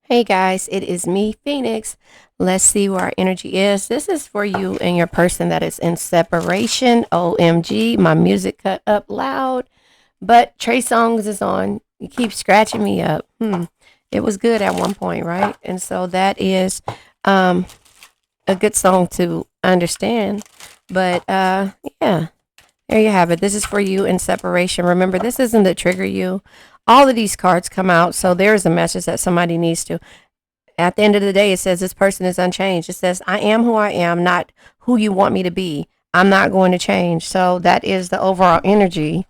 Hey guys, it is me, Phoenix. Let's see where our energy is. This is for you and your person that is in separation. OMG, my music cut up loud, but Trey Songz is on. You keep scratching me up. It was good at one point, right? And so that is um, a good song to understand. But yeah, there you have it. This is for you in separation. Remember, this isn't to trigger you. All of these cards come out, so there's a message that somebody needs to. At the end of the day, it says this person is unchanged. It says, I am who I am, not who you want me to be. I'm not going to change. So that is the overall energy.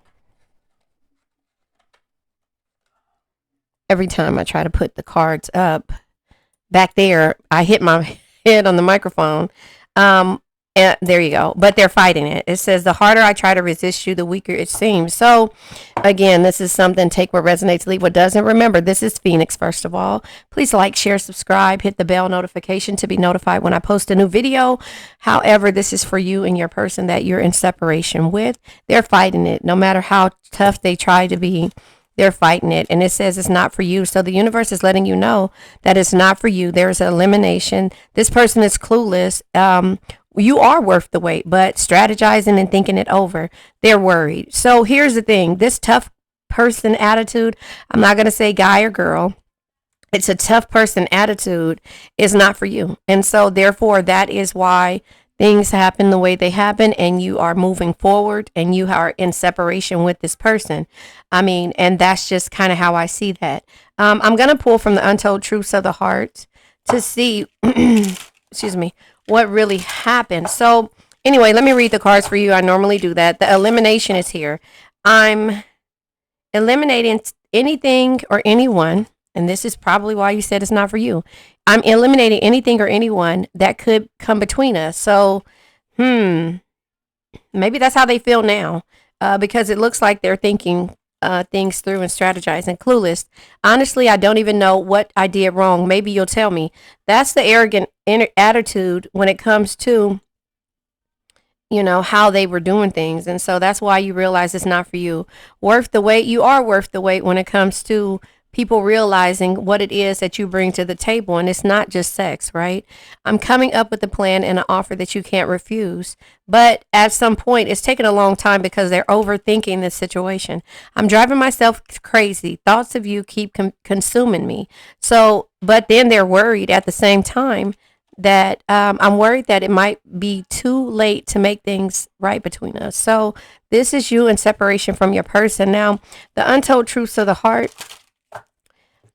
Every time I try to put the cards up back there, I hit my head on the microphone. Um, and there you go. But they're fighting it. It says, the harder I try to resist you, the weaker it seems. So, again, this is something, take what resonates, leave what doesn't. Remember, this is Phoenix, first of all. Please like, share, subscribe, hit the bell notification to be notified when I post a new video. However, this is for you and your person that you're in separation with. They're fighting it. No matter how tough they try to be, they're fighting it. And it says it's not for you. So the universe is letting you know that it's not for you. There's an elimination. This person is clueless. You are worth the wait, but strategizing and thinking it over, they're worried. So here's the thing, this tough person attitude, I'm not going to say guy or girl, it's a tough person attitude, is not for you. And so therefore that is why things happen the way they happen, and you are moving forward and you are in separation with this person. I mean, and that's just kind of how I see that. I'm going to pull from the untold truths of the heart to see excuse me, what really happened. So anyway, let me read the cards for you. I normally do that. The elimination is here. I'm eliminating anything or anyone, and this is probably why you said it's not for you. I'm eliminating anything or anyone that could come between us. So, maybe that's how they feel now, because it looks like they're thinking things through and strategizing. Clueless. Honestly, I don't even know what I did wrong. Maybe you'll tell me. That's the arrogant attitude when it comes to how they were doing things. And so that's why you realize it's not for you. Worth the wait. You are worth the wait when it comes to people realizing what it is that you bring to the table. And it's not just sex, right? I'm coming up with a plan and an offer that you can't refuse. But at some point, it's taken a long time because they're overthinking this situation. I'm driving myself crazy. Thoughts of you keep consuming me. So, but then they're worried at the same time that I'm worried that it might be too late to make things right between us. So this is you in separation from your person. Now, the untold truths of the heart.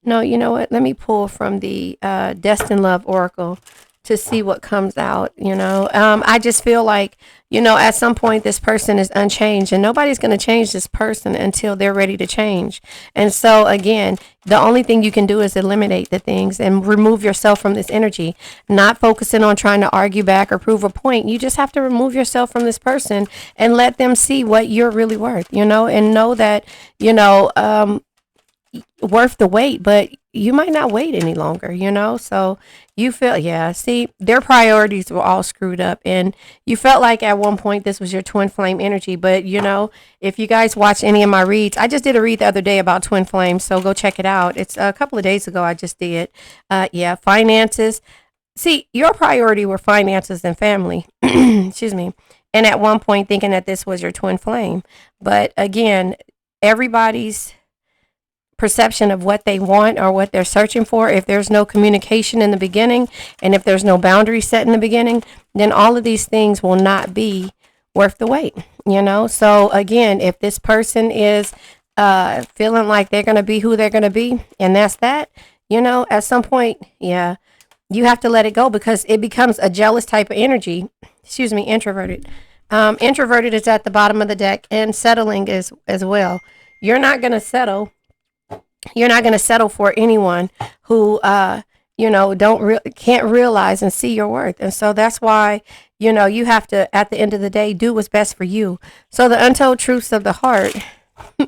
No, you know what? Let me pull from the Destined Love Oracle to see what comes out. I just feel like, at some point this person is unchanged, and nobody's going to change this person until they're ready to change. And so, again, the only thing you can do is eliminate the things and remove yourself from this energy, not focusing on trying to argue back or prove a point. You just have to remove yourself from this person and let them see what you're really worth, and know that, worth the wait, but you might not wait any longer, so you feel, yeah, see, their priorities were all screwed up, and you felt like at one point this was your twin flame energy. But if you guys watch any of my reads, I just did a read the other day about twin flames, so go check it out. It's a couple of days ago I just did. Yeah, finances. See, your priority were finances and family. Excuse me. And at one point thinking that this was your twin flame, but again, everybody's perception of what they want or what they're searching for, if there's no communication in the beginning and if there's no boundary set in the beginning, then all of these things will not be worth the wait. So again, if this person is feeling like they're going to be who they're going to be, and that's that, at some point, yeah, you have to let it go, because it becomes a jealous type of energy. Excuse me, introverted. Introverted is at the bottom of the deck, and settling is as well. You're not going to settle. You're not going to settle for anyone who can't realize and see your worth. And so that's why you have to, at the end of the day, do what's best for you. So the untold truths of the heart. The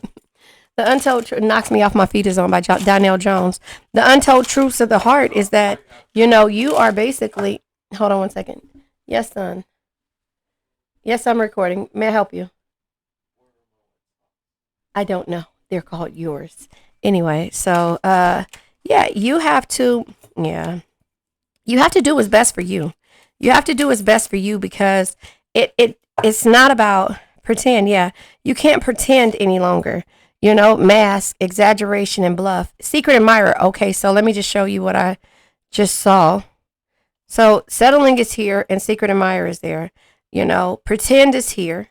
untold knocks me off my feet is on by Donnell Jones. The untold truths of the heart is that you are basically, hold on one second. Yes, son. Yes, I'm recording. May I help you? I don't know. They're called yours. Anyway, so Yeah, you have to, yeah, you have to do what's best for you. You have to do what's best for you because it's not about pretend. Yeah, you can't pretend any longer. You know, mask, exaggeration, and bluff. Secret admirer. Okay, so let me just show you what I just saw. So settling is here and secret admirer is there. You know, pretend is here,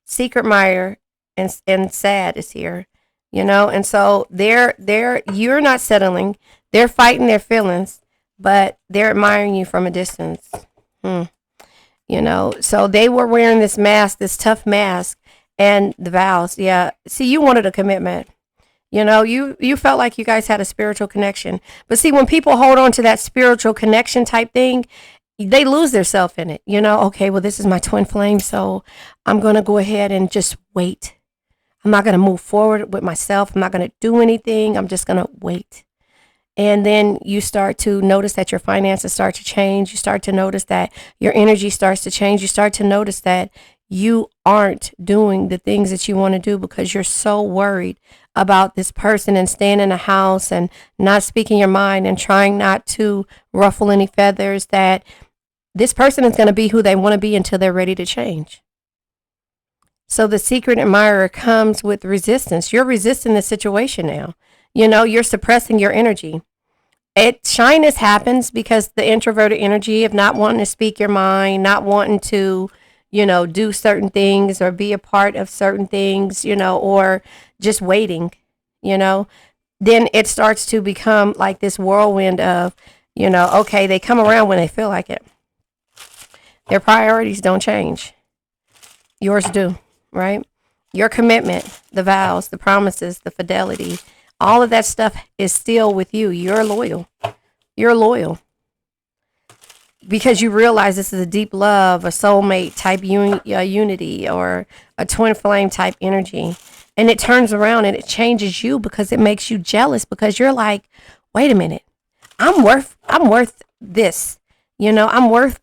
secret admirer and sad is here. You know, and so they're you're not settling. They're fighting their feelings, but they're admiring you from a distance. Hmm. You know, so they were wearing this mask, this tough mask, and the vows. Yeah. See, you wanted a commitment. You know, you felt like you guys had a spiritual connection. But see, when people hold on to that spiritual connection type thing, they lose their self in it. You know, okay, well, this is my twin flame, so I'm going to go ahead and just wait. I'm not going to move forward with myself. I'm not going to do anything. I'm just going to wait. And then you start to notice that your finances start to change. You start to notice that your energy starts to change. You start to notice that you aren't doing the things that you want to do because you're so worried about this person and staying in a house and not speaking your mind and trying not to ruffle any feathers, that this person is going to be who they want to be until they're ready to change. So the secret admirer comes with resistance. You're resisting the situation now. You know, you're suppressing your energy. Shyness happens because the introverted energy of not wanting to speak your mind, not wanting to, you know, do certain things or be a part of certain things, you know, or just waiting, you know, then it starts to become like this whirlwind of, you know, okay, they come around when they feel like it. Their priorities don't change. Yours do, right? Your commitment, the vows, the promises, the fidelity, all of that stuff is still with you. You're loyal. You're loyal because you realize this is a deep love, a soulmate type unity, or a twin flame type energy. And it turns around and it changes you because it makes you jealous because you're like, wait a minute, I'm worth this. You know, I'm worth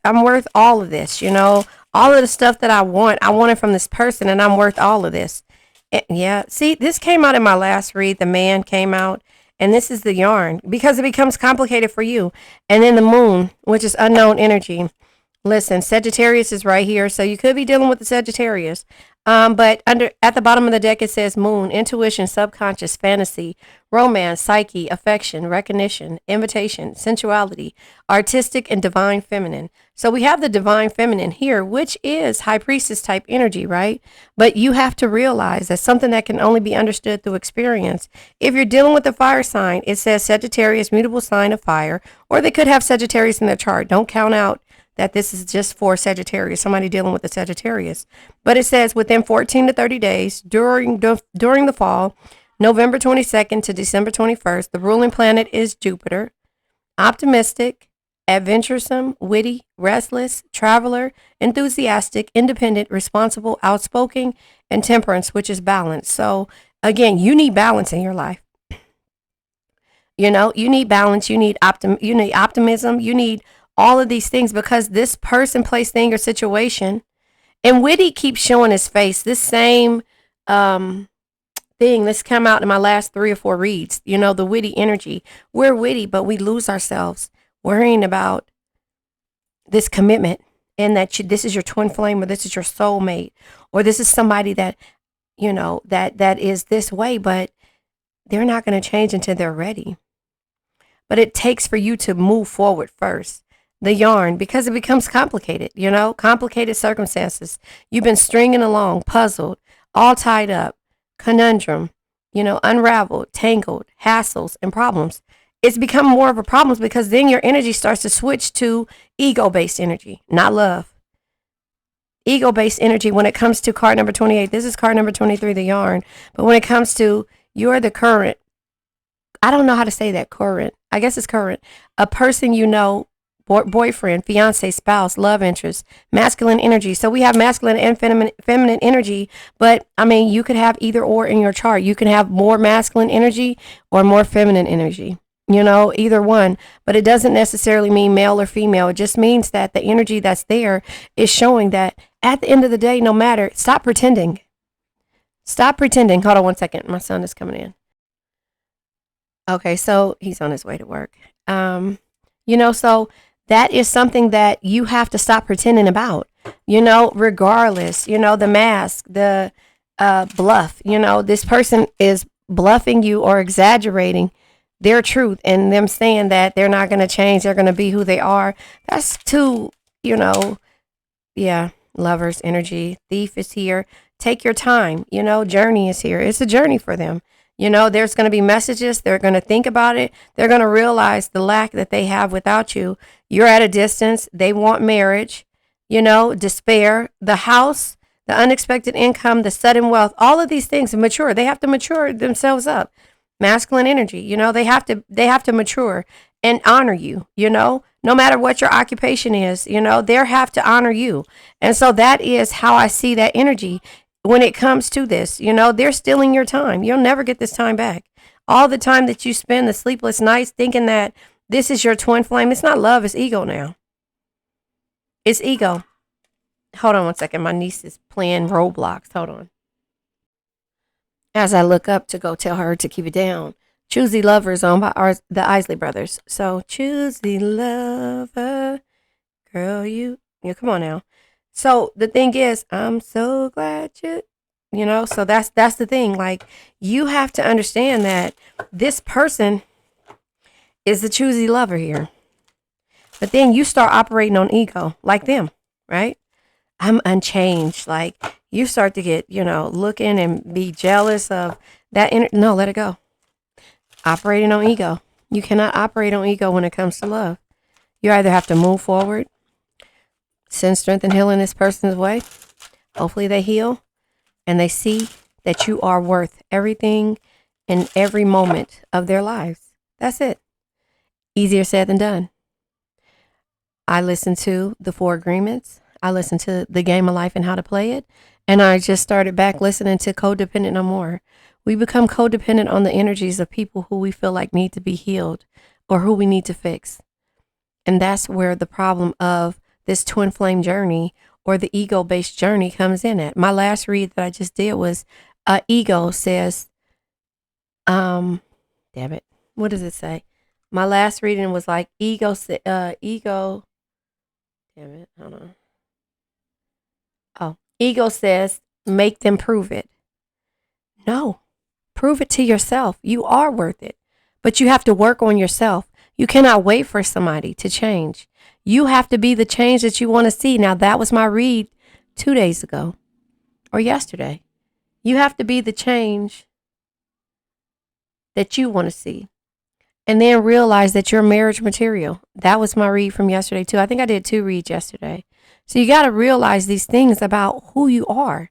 all of this, you know. All of the stuff that I want it from this person and I'm worth all of this. Yeah, see, this came out in my last read. The man came out, and this is the yarn because it becomes complicated for you. And then the moon, which is unknown energy. Listen, Sagittarius is right here, so you could be dealing with the Sagittarius. But under at the bottom of the deck it says moon, intuition, subconscious, fantasy, romance, psyche, affection, recognition, invitation, sensuality, artistic, and divine feminine. So we have the divine feminine here, which is high priestess type energy, right? But you have to realize that's something that can only be understood through experience. If you're dealing with a fire sign, it says Sagittarius, mutable sign of fire, or they could have Sagittarius in their chart. Don't count out that this is just for Sagittarius, somebody dealing with the Sagittarius. But it says within 14 to 30 days during the fall, November 22nd to December 21st, the ruling planet is Jupiter. Optimistic, adventuresome, witty, restless, traveler, enthusiastic, independent, responsible, outspoken, and temperance, which is balance. So again, you need balance in your life. You know, you need balance, you need optimism, you need all of these things because this person, place, thing, or situation, and witty keeps showing his face. This same thing, this come out in my last 3 or 4 reads. You know, the witty energy. We're witty, but we lose ourselves worrying about this commitment and that this is your twin flame or this is your soulmate or this is somebody that, you know, that is this way, but they're not going to change until they're ready. But it takes for you to move forward first. The yarn, because it becomes complicated, you know, complicated circumstances. You've been stringing along, puzzled, all tied up, conundrum, you know, unraveled, tangled, hassles, and problems. It's become more of a problem because then your energy starts to switch to ego based energy, not love. Ego based energy when it comes to card number 28. This is card number 23, the yarn. But when it comes to you're the current, I don't know how to say that, current. I guess it's current. A person you know, boyfriend, fiance, spouse, love interest, masculine energy. So we have masculine and feminine energy, but I mean, you could have either or in your chart. You can have more masculine energy or more feminine energy. You know, either one, but it doesn't necessarily mean male or female. It just means that the energy that's there is showing that at the end of the day, no matter, stop pretending. Stop pretending. Hold on one second. My son is coming in. Okay, so he's on his way to work. Um, so that is something that you have to stop pretending about. Regardless, the mask, the bluff. This person is bluffing you or exaggerating their truth and them saying that they're not going to change, they're going to be who they are. That's too, yeah, lovers energy. Thief is here. Take your time. Journey is here. It's a journey for them. There's going to be messages. They're going to think about it. They're going to realize the lack that they have without you. You're at a distance. They want marriage, despair, the house, the unexpected income, the sudden wealth, all of these things mature. They have to mature themselves up. Masculine energy, they have to mature and honor you, no matter what your occupation is, they have to honor you. And so that is how I see that energy when it comes to this. They're stealing your time. You'll never get this time back. All the time that you spend the sleepless nights thinking that this is your twin flame, it's not love, it's ego now. It's ego. Hold on one second. My niece is playing Roblox. Hold on. As I look up to go tell her to keep it down. Choosy Lovers owned by the Isley Brothers. So, Choosy Lover, girl, yeah, come on now. So the thing is, I'm so glad so that's the thing. Like, you have to understand that this person is the choosy lover here. But then you start operating on ego like them, right? I'm unchanged. Like, you start to get, looking and be jealous of that. No, let it go. Operating on ego. You cannot operate on ego when it comes to love. You either have to move forward, send strength and healing this person's way. Hopefully they heal and they see that you are worth everything in every moment of their lives. That's it. Easier said than done. I listened to the 4 agreements. I listened to the game of life and how to play it. And I just started back listening to Codependent No More. We become codependent on the energies of people who we feel like need to be healed or who we need to fix. And that's where the problem of this twin flame journey or the ego-based journey comes in at. My last read that I just did was ego says, damn it. What does it say? My last reading was like ego, damn it, hold on. Oh, ego says, make them prove it. No, prove it to yourself. You are worth it, but you have to work on yourself. You cannot wait for somebody to change. You have to be the change that you want to see. Now, that was my read 2 days ago or yesterday. You have to be the change that you want to see. And then realize that you're marriage material. That was my read from yesterday too. I think I did 2 reads yesterday. So you got to realize these things about who you are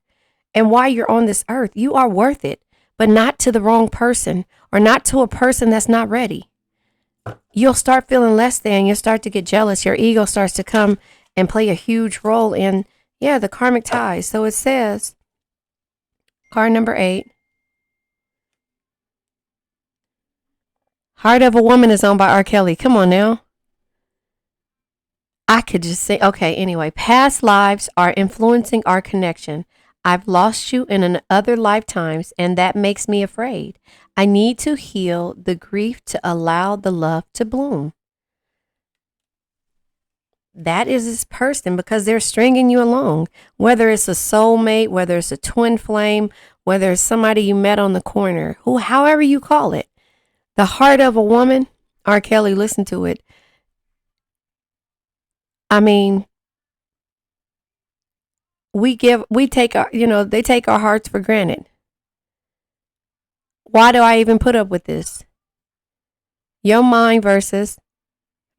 and why you're on this earth. You are worth it, but not to the wrong person or not to a person that's not ready. You'll start feeling less than. You'll start to get jealous. Your ego starts to come and play a huge role in, the karmic ties. So it says, card number 8. Heart of a Woman is owned by R. Kelly. Come on now. I could just say, okay, anyway. Past lives are influencing our connection. I've lost you in other lifetimes, and that makes me afraid. I need to heal the grief to allow the love to bloom. That is this person because they're stringing you along. Whether it's a soulmate, whether it's a twin flame, whether it's somebody you met on the corner, however you call it. The Heart of a Woman, R. Kelly, listen to it. I mean, they take our hearts for granted. Why do I even put up with this? Your mind versus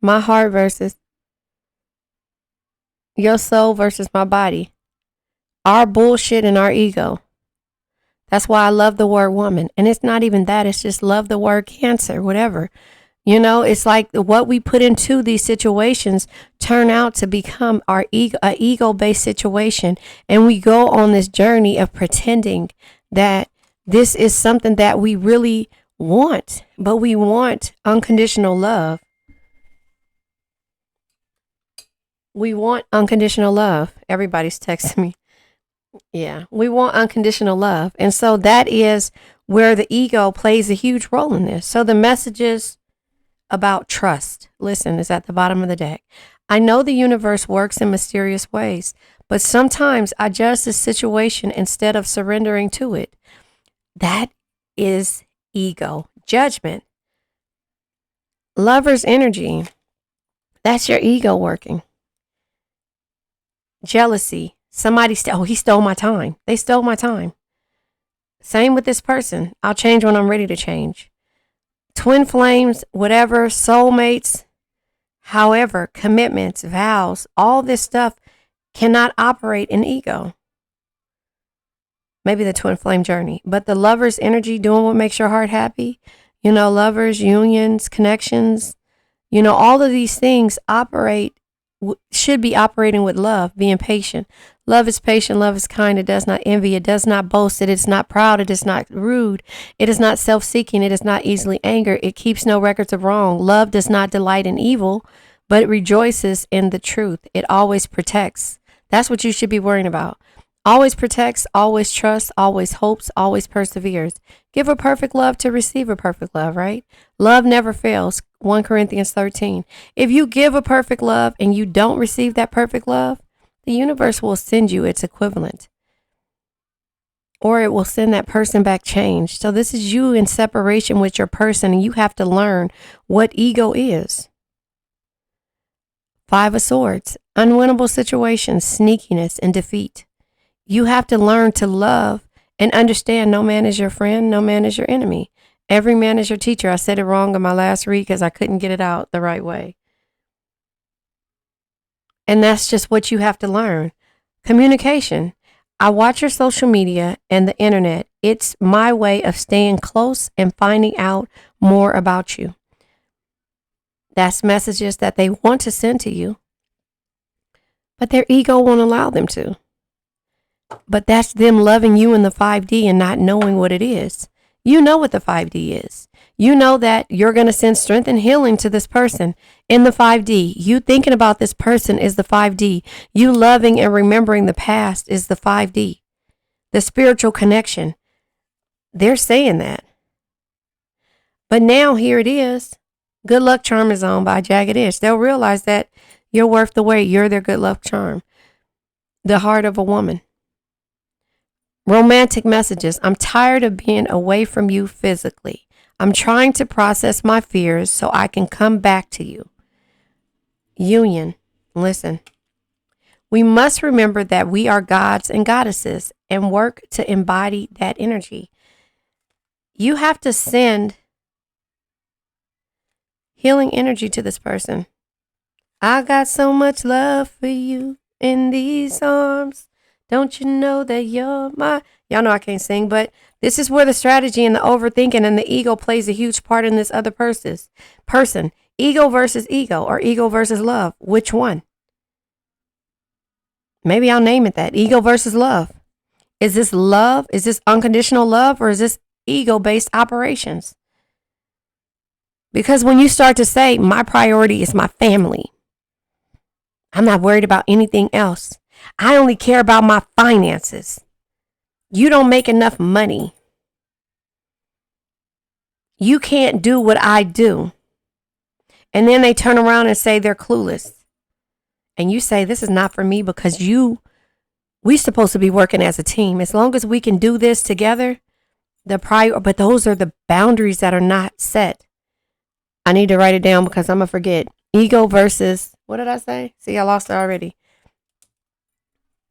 my heart versus your soul versus my body. Our bullshit and our ego. That's why I love the word woman. And it's not even that. It's just love the word Cancer, whatever. It's like what we put into these situations turn out to become our ego-based situation. And we go on this journey of pretending that this is something that we really want. But we want unconditional love. We want unconditional love. Everybody's texting me. Yeah. We want unconditional love. And so that is where the ego plays a huge role in this. So the messages about trust, listen, is at the bottom of the deck. I know the universe works in mysterious ways, but sometimes I judge the situation instead of surrendering to it. That is ego. Judgment. Lover's energy. That's your ego working. Jealousy. He stole my time. They stole my time. Same with this person. I'll change when I'm ready to change. Twin flames, whatever, soulmates, however, commitments, vows, all this stuff cannot operate in ego. Maybe the twin flame journey, but the lover's energy, doing what makes your heart happy, lovers, unions, connections, all of these things should be operating with love, being patient. Love is patient, love is kind, it does not envy, it does not boast, it is not proud, it is not rude, it is not self-seeking, it is not easily angered, it keeps no records of wrong. Love does not delight in evil, but it rejoices in the truth. It always protects. That's what you should be worrying about. Always protects, always trusts, always hopes, always perseveres. Give a perfect love to receive a perfect love, right? Love never fails. 1 Corinthians 13. If you give a perfect love and you don't receive that perfect love, the universe will send you its equivalent. Or it will send that person back changed. So this is you in separation with your person, and you have to learn what ego is. 5 of Swords. Unwinnable situations, sneakiness, and defeat. You have to learn to love and understand no man is your friend, no man is your enemy. Every man is your teacher. I said it wrong in my last read because I couldn't get it out the right way. And that's just what you have to learn. Communication. I watch your social media and the internet. It's my way of staying close and finding out more about you. That's messages that they want to send to you, but their ego won't allow them to. But that's them loving you in the 5D and not knowing what it is. You know what the 5D is. You know that you're going to send strength and healing to this person in the 5D. You thinking about this person is the 5D. You loving and remembering the past is the 5D. The spiritual connection. They're saying that. But now here it is. Good luck charm is on by Jagged Edge. They'll realize that you're worth the wait. You're their good luck charm. The heart of a woman. Romantic messages. I'm tired of being away from you physically. I'm trying to process my fears so I can come back to you. Union. Listen. We must remember that we are gods and goddesses and work to embody that energy. You have to send healing energy to this person. I got so much love for you in these arms. Don't you know that you're my... Y'all know I can't sing, but this is where the strategy and the overthinking and the ego plays a huge part in this other person. Ego versus ego, or ego versus love. Which one? Maybe I'll name it that. Ego versus love. Is this love? Is this unconditional love? Or is this ego-based operations? Because when you start to say, my priority is my family, I'm not worried about anything else. I only care about my finances. You don't make enough money. You can't do what I do. And then they turn around and say they're clueless. And you say, this is not for me because we're supposed to be working as a team. As long as we can do this together, but those are the boundaries that are not set. I need to write it down because I'm going to forget. Ego versus, what did I say? See, I lost it already.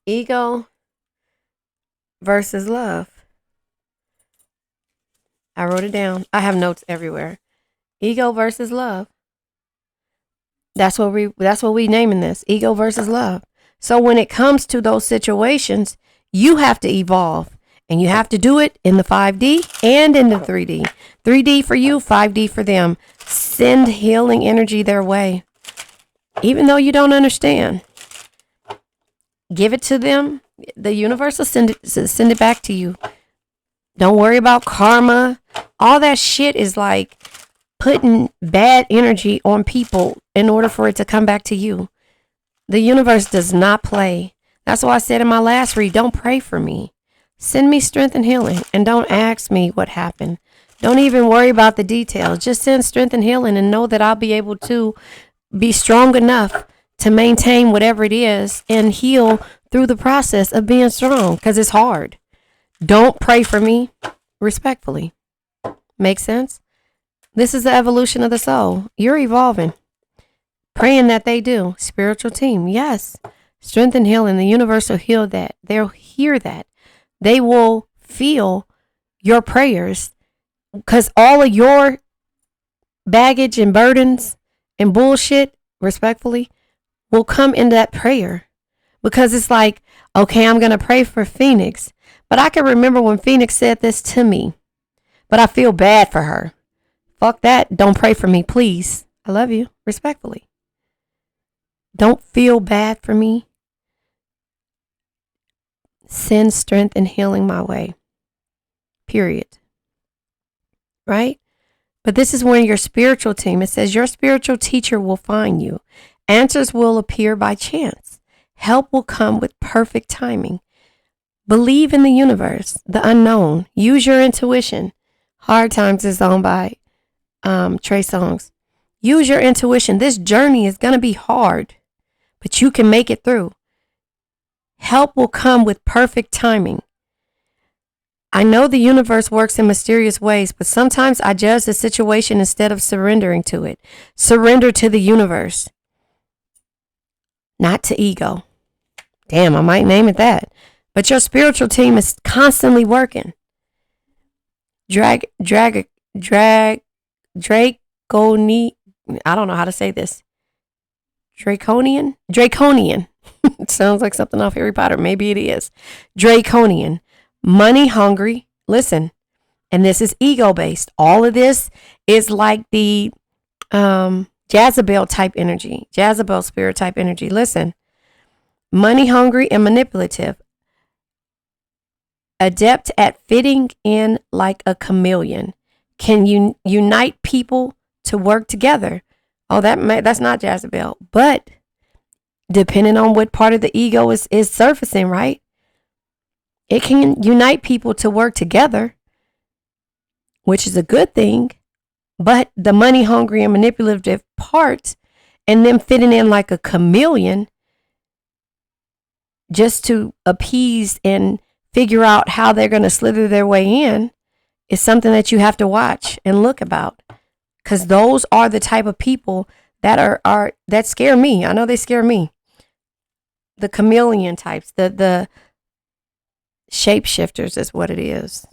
Ego versus love. I wrote it down. I have notes everywhere. Ego versus love. That's what we naming this. Ego versus love. So when it comes to those situations, you have to evolve. And you have to do it in the 5D and in the 3D. 3D for you, 5D for them. Send healing energy their way. Even though you don't understand. Give it to them. The universe will send it back to you. Don't worry about karma. All that shit is like putting bad energy on people in order for it to come back to you. The universe does not play. That's why I said in my last read, don't pray for me. Send me strength and healing, and don't ask me what happened. Don't even worry about the details. Just send strength and healing and know that I'll be able to be strong enough to maintain whatever it is and heal through the process of being strong, because it's hard. Don't pray for me, respectfully. Make sense? This is the evolution of the soul. You're evolving. Praying that they do. Spiritual team. Yes. Strength and healing. The universe will heal that. They'll hear that. They will feel your prayers, because all of your baggage and burdens and bullshit, respectfully, will come into that prayer. Because it's like, okay, I'm going to pray for Phoenix. But I can remember when Phoenix said this to me. But I feel bad for her. Fuck that. Don't pray for me, please. I love you, respectfully. Don't feel bad for me. Send strength and healing my way. Period. Right? But this is when your spiritual team, it says your spiritual teacher will find you. Answers will appear by chance. Help will come with perfect timing. Believe in the universe, the unknown. Use your intuition. Hard Times is on by Trey Songz. Use your intuition. This journey is going to be hard, but you can make it through. Help will come with perfect timing. I know the universe works in mysterious ways, but sometimes I judge the situation instead of surrendering to it. Surrender to the universe, not to ego. Damn, I might name it that. But your spiritual team is constantly working. Draconi. I don't know how to say this. Draconian. It sounds like something off Harry Potter. Maybe it is. Draconian. Money hungry. Listen. And this is ego based. All of this is like the Jezebel type energy. Jezebel spirit type energy. Listen. Money hungry and manipulative. Adept at fitting in like a chameleon. Can you unite people to work together? Oh, that's not Jezebel. But depending on what part of the ego is surfacing, right? It can unite people to work together, which is a good thing. But the money hungry and manipulative part and them fitting in like a chameleon just to appease and figure out how they're going to slither their way in is something that you have to watch and look about. Because those are the type of people that are that scare me. I know they scare me. The chameleon types, the shapeshifters is what it is.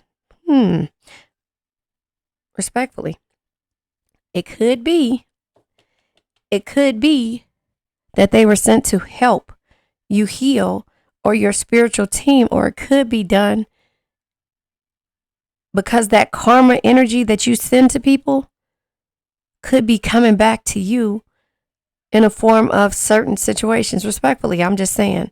Respectfully. It could be that they were sent to help you heal, or your spiritual team, or it could be done because that karma energy that you send to people could be coming back to you in a form of certain situations. Respectfully, I'm just saying.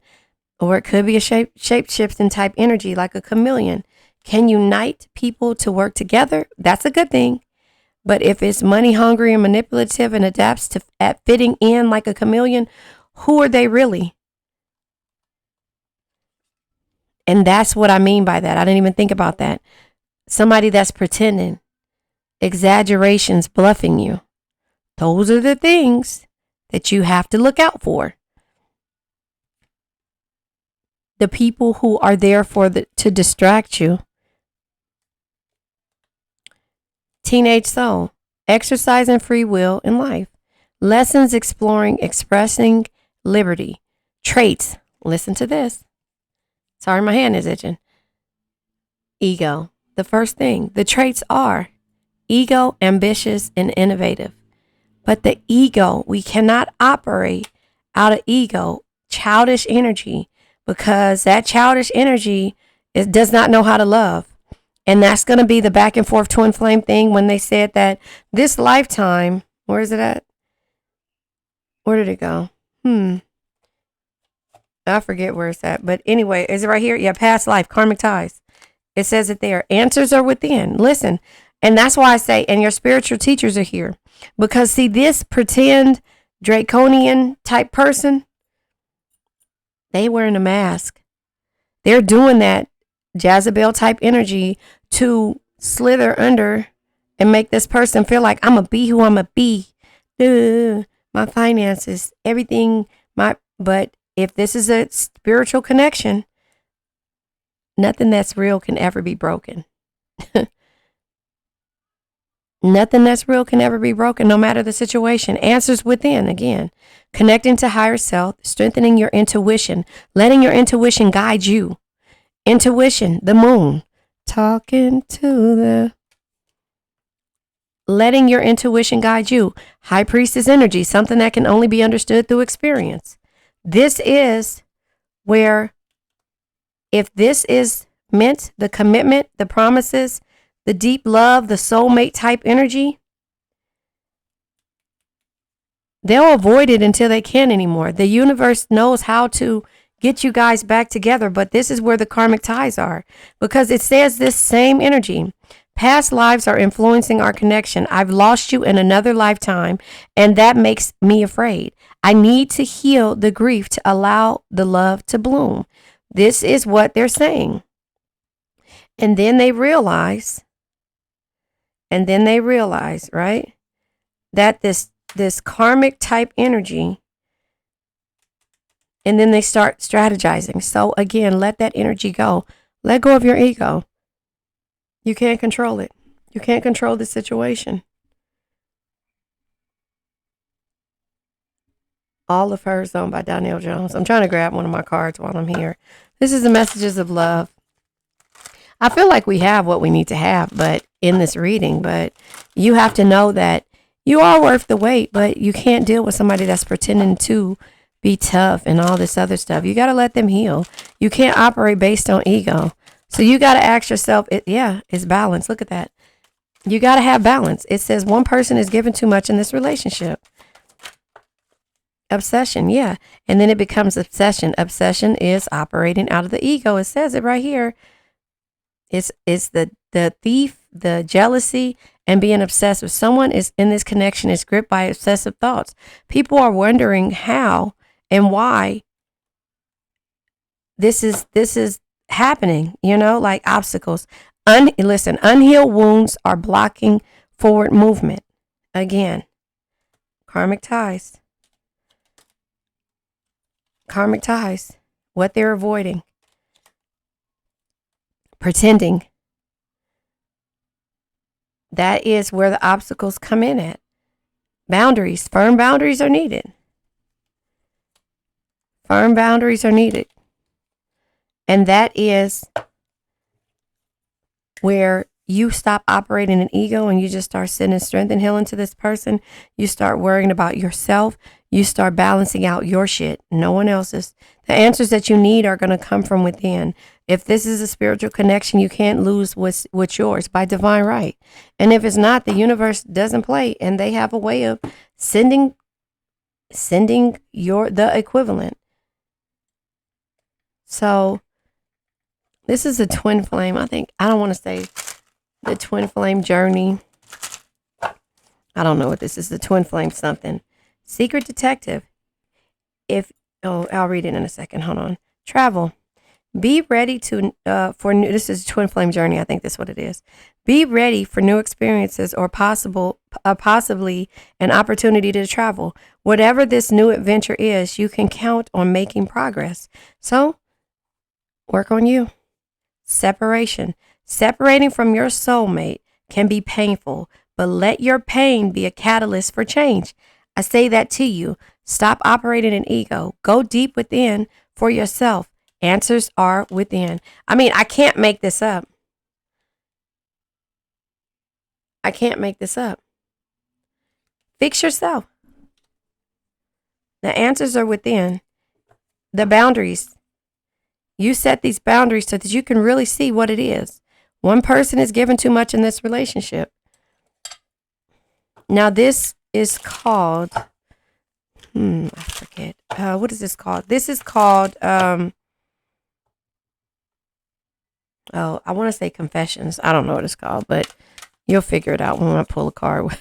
Or it could be a shape-shifting type energy like a chameleon. Can unite people to work together? That's a good thing. But if it's money hungry and manipulative and adapts to at fitting in like a chameleon, who are they really? And that's what I mean by that. I didn't even think about that. Somebody that's pretending, exaggerations, bluffing you. Those are the things that you have to look out for. The people who are there to distract you. Teenage soul, exercising free will in life. Lessons exploring, expressing liberty. Traits, listen to this. Sorry, my hand is itching. Ego. The first thing, the traits are ego, ambitious, and innovative. But the ego, we cannot operate out of ego, childish energy, because that childish energy does not know how to love. And that's going to be the back and forth twin flame thing when they said that this lifetime, where is it at? Where did it go? I forget where it's at. But anyway, is it right here? Yeah, past life, karmic ties. It says it there. Answers are within. Listen. And that's why I say, and your spiritual teachers are here. Because see, this pretend draconian type person, They wearing a mask. They're doing that Jezebel type energy to slither under and make this person feel like I'm a be who I'm a be. My finances, everything, but if this is a spiritual connection, nothing that's real can ever be broken. Nothing that's real can ever be broken, no matter the situation. Answers within, again. Connecting to higher self, strengthening your intuition, letting your intuition guide you. Intuition, the moon. Talking to the... Letting your intuition guide you. High priestess energy, something that can only be understood through experience. This is where, if this is meant, the commitment, the promises, the deep love, the soulmate type energy, they'll avoid it until they can't anymore. The universe knows how to get you guys back together, but this is where the karmic ties are, because it says this same energy. Past lives are influencing our connection. I've lost you in another lifetime, and that makes me afraid. I need to heal the grief to allow the love to bloom. This is what they're saying. And then they realize, right, that this karmic type energy, and then they start strategizing. So again, let that energy go. Let go of your ego. You can't control it. You can't control the situation. All of Her Zone by Donnell Jones. I'm trying to grab one of my cards while I'm here. This is the messages of love. I feel like we have what we need to have, but in this reading, but you have to know that you are worth the wait, but you can't deal with somebody that's pretending to be tough and all this other stuff. You got to let them heal. You can't operate based on ego. So you got to ask yourself, it's balance. Look at that. You got to have balance. It says one person is given too much in this relationship. Obsession, yeah. And then it becomes obsession. Obsession is operating out of the ego. It says it right here. It's the thief, the jealousy, and being obsessed with someone is in this connection is gripped by obsessive thoughts. People are wondering how and why this is happening, like obstacles. Unhealed wounds are blocking forward movement. Again, karmic ties. Karmic ties. What they're avoiding. Pretending. That is where the obstacles come in at. Boundaries. Firm boundaries are needed. Firm boundaries are needed. And that is where you stop operating an ego and you just start sending strength and healing to this person. You start worrying about yourself. You start balancing out your shit, no one else's. The answers that you need are going to come from within. If this is a spiritual connection, you can't lose what's yours by divine right. And if it's not, the universe doesn't play, and they have a way of sending the equivalent. So this is a twin flame. I don't want to say the twin flame journey. I don't know what this is. The twin flame something. Secret detective. I'll read it in a second. Hold on. Travel. Be ready for new. This is twin flame journey. I think that's what it is. Be ready for new experiences or possibly an opportunity to travel. Whatever this new adventure is, you can count on making progress. So, work on you. Separation. Separating from your soulmate can be painful, but let your pain be a catalyst for change. I say that to you. Stop operating in ego. Go deep within for yourself. Answers are within. I can't make this up. Fix yourself. The answers are within. The boundaries. You set these boundaries so that you can really see what it is. One person is given too much in this relationship. Now this is called, I forget. What is this called? This is called, I want to say Confessions. I don't know what it's called, but you'll figure it out when I pull a card.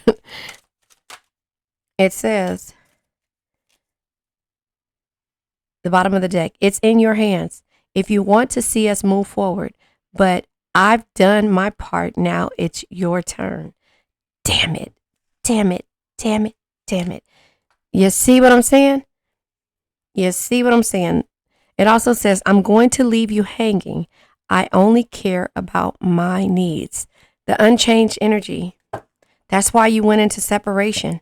It says, The bottom of the deck. It's in your hands. If you want to see us move forward, but I've done my part. Now it's your turn. Damn it. Damn it. Damn it. Damn it. You see what I'm saying? You see what I'm saying? It also says, I'm going to leave you hanging. I only care about my needs. The unchanged energy. That's why you went into separation.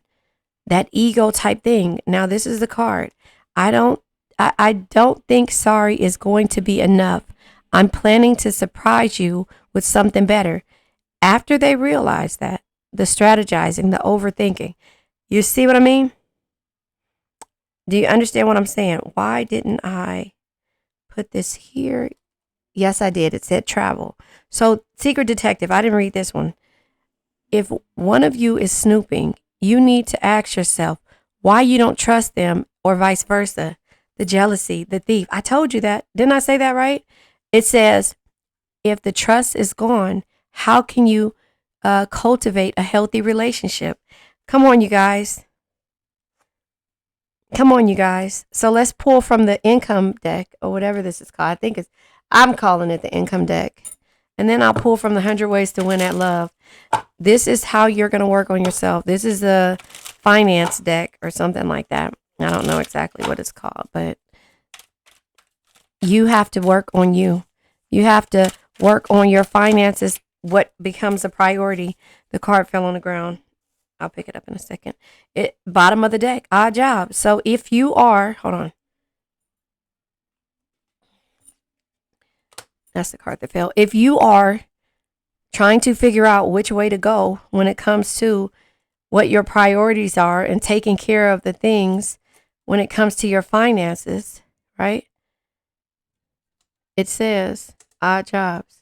That ego type thing. Now this is the card. I don't think sorry is going to be enough. I'm planning to surprise you with something better. After they realize that, the strategizing, the overthinking. You see what I mean? Do you understand what I'm saying? Why didn't I put this here? Yes, I did. It said travel. So, secret detective, I didn't read this one. If one of you is snooping, you need to ask yourself why you don't trust them or vice versa. The jealousy, the thief. I told you that. Didn't I say that right? It says, if the trust is gone, how can you cultivate a healthy relationship? Come on, you guys. Come on, you guys. So let's pull from the income deck or whatever this is called. I'm calling it the income deck. And then I'll pull from the 100 Ways to Win at Love. This is how you're going to work on yourself. This is the finance deck or something like that. I don't know exactly what it's called, but you have to work on you. You have to work on your finances. What becomes a priority? The card fell on the ground. I'll pick it up in a second. Bottom of the deck, odd job. So if you are, hold on. That's the card that fell. If you are trying to figure out which way to go when it comes to what your priorities are and taking care of the things when it comes to your finances, right? It says, odd jobs.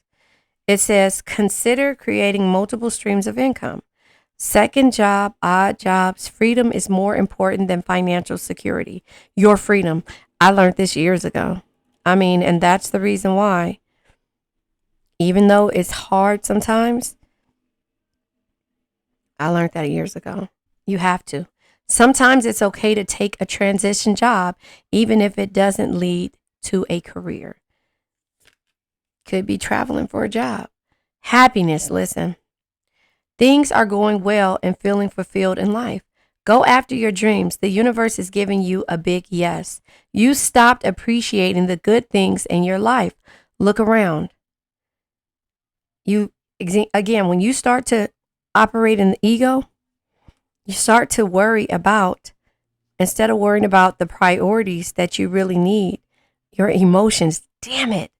It says, consider creating multiple streams of income. Second job, odd jobs. Freedom is more important than financial security. Your freedom. I learned this years ago. And that's the reason why, even though it's hard sometimes, I learned that years ago. You have to. Sometimes it's okay to take a transition job, even if it doesn't lead to a career. Could be traveling for a job. Happiness, listen. Things are going well and feeling fulfilled in life. Go after your dreams. The universe is giving you a big yes. You stopped appreciating the good things in your life. Look around. Again, when you start to operate in the ego, you start to worry about, instead of worrying about the priorities that you really need, your emotions. Damn it.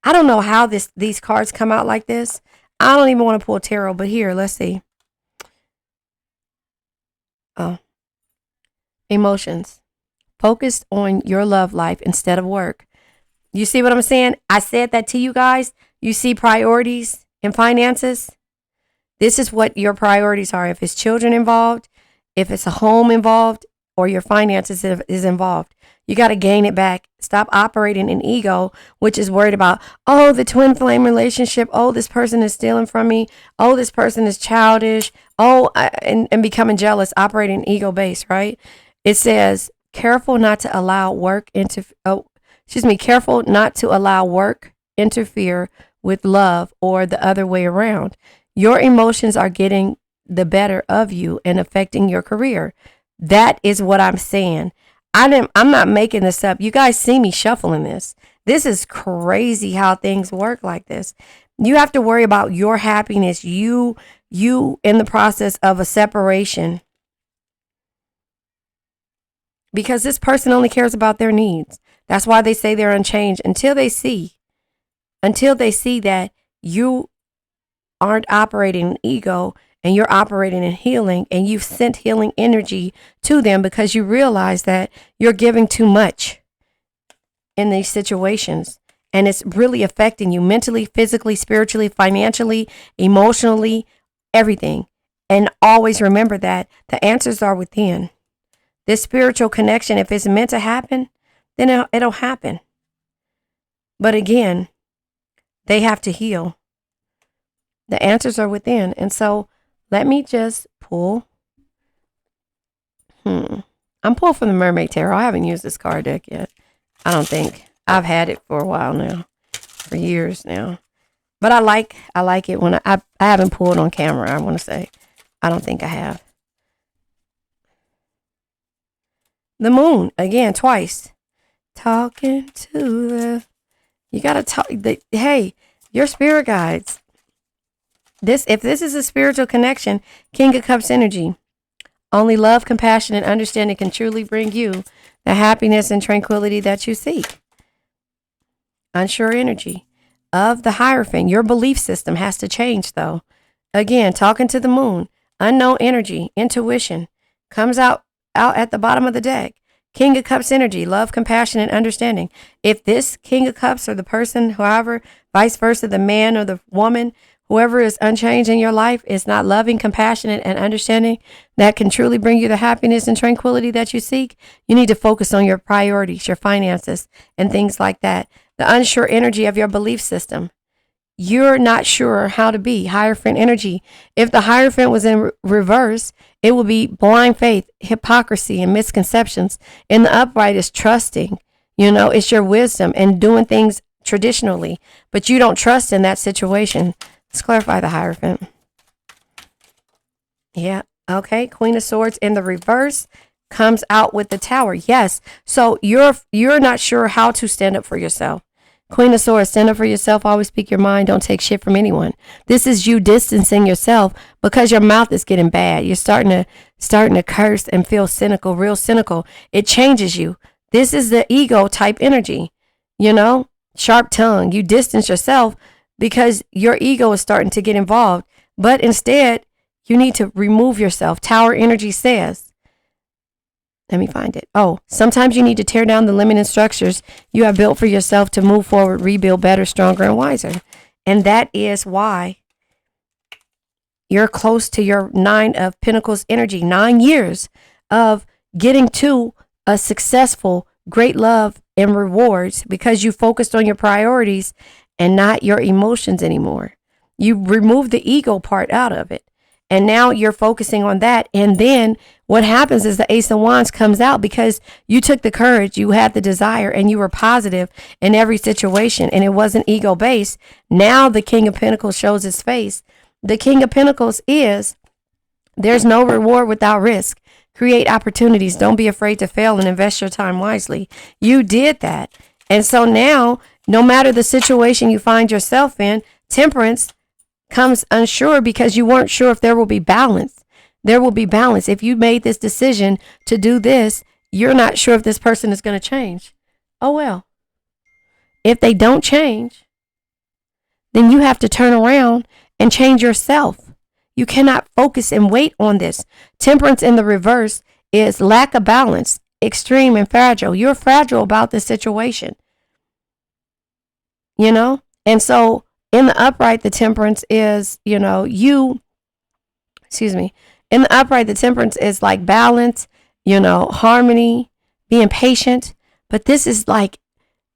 I don't know how these cards come out like this. I don't even want to pull tarot, but here, let's see. Oh. Emotions. Focused on your love life instead of work. You see what I'm saying? I said that to you guys. You see priorities in finances? This is what your priorities are. If it's children involved, if it's a home involved, or your finances is involved. You got to gain it back. Stop operating in ego, which is worried about, oh, the twin flame relationship. Oh, this person is stealing from me. Oh, this person is childish. Oh, and becoming jealous, operating ego based, right? It says, careful not to allow work careful not to allow work interfere with love or the other way around. Your emotions are getting the better of you and affecting your career. That is what I'm saying. I'm not making this up. You guys see me shuffling this. This is crazy how things work like this. You have to worry about your happiness. You in the process of a separation. Because this person only cares about their needs. That's why they say they're unchanged until they see that you aren't operating in ego and you're operating in healing, and you've sent healing energy to them because you realize that you're giving too much in these situations, and it's really affecting you mentally, physically, spiritually, financially, emotionally, everything. And always remember that the answers are within. This spiritual connection, if it's meant to happen, then it'll happen. But again, they have to heal. The answers are within. And so let me just pull. I'm pulling from the Mermaid Tarot. I haven't used this card deck yet. I don't think. I've had it for a while now, for years now. But I like it when I haven't pulled on camera, I want to say. I don't think I have. The moon, again, twice. Talking to the, you got to talk, hey, your spirit guides. If this is a spiritual connection, King of Cups energy. Only love, compassion, and understanding can truly bring you the happiness and tranquility that you seek. Unsure energy of the Hierophant. Your belief system has to change, though. Again, talking to the moon. Unknown energy, intuition, comes out at the bottom of the deck. King of Cups energy, love, compassion, and understanding. If this King of Cups or the person, however, vice versa, the man or the woman, whoever is unchanged in your life is not loving, compassionate, and understanding that can truly bring you the happiness and tranquility that you seek, you need to focus on your priorities, your finances, and things like that. The unsure energy of your belief system. You're not sure how to be. Hierophant energy. If the Hierophant was in reverse, it would be blind faith, hypocrisy, and misconceptions. In the upright is trusting. It's your wisdom and doing things traditionally, but you don't trust in that situation. Let's clarify the Hierophant. Yeah. Okay. Queen of Swords in the reverse comes out with the Tower. Yes. So you're not sure how to stand up for yourself. Queen of Swords, stand up for yourself. Always speak your mind. Don't take shit from anyone. This is you distancing yourself because your mouth is getting bad. You're starting to curse and feel cynical, real cynical. It changes you. This is the ego type energy. Sharp tongue. You distance yourself because your ego is starting to get involved. But instead, you need to remove yourself. Tower energy says, let me find it. Oh, sometimes you need to tear down the limiting structures you have built for yourself to move forward, rebuild better, stronger, and wiser. And that is why you're close to your 9 of Pentacles energy. 9 years of getting to a successful, great love and rewards because you focused on your priorities and not your emotions anymore. You removed the ego part out of it. And now you're focusing on that. And then what happens is the Ace of Wands comes out because you took the courage, you had the desire, and you were positive in every situation. And it wasn't ego based. Now the King of Pentacles shows his face. The King of Pentacles is, there's no reward without risk. Create opportunities. Don't be afraid to fail and invest your time wisely. You did that. And so now, no matter the situation you find yourself in, Temperance comes unsure because you weren't sure if there will be balance. There will be balance. If you made this decision to do this, you're not sure if this person is going to change. Oh, well. If they don't change, then you have to turn around and change yourself. You cannot focus and wait on this. Temperance in the reverse is lack of balance, extreme and fragile. You're fragile about this situation. And so in the upright, the Temperance is, in the upright, the Temperance is like balance, harmony, being patient. But this is like,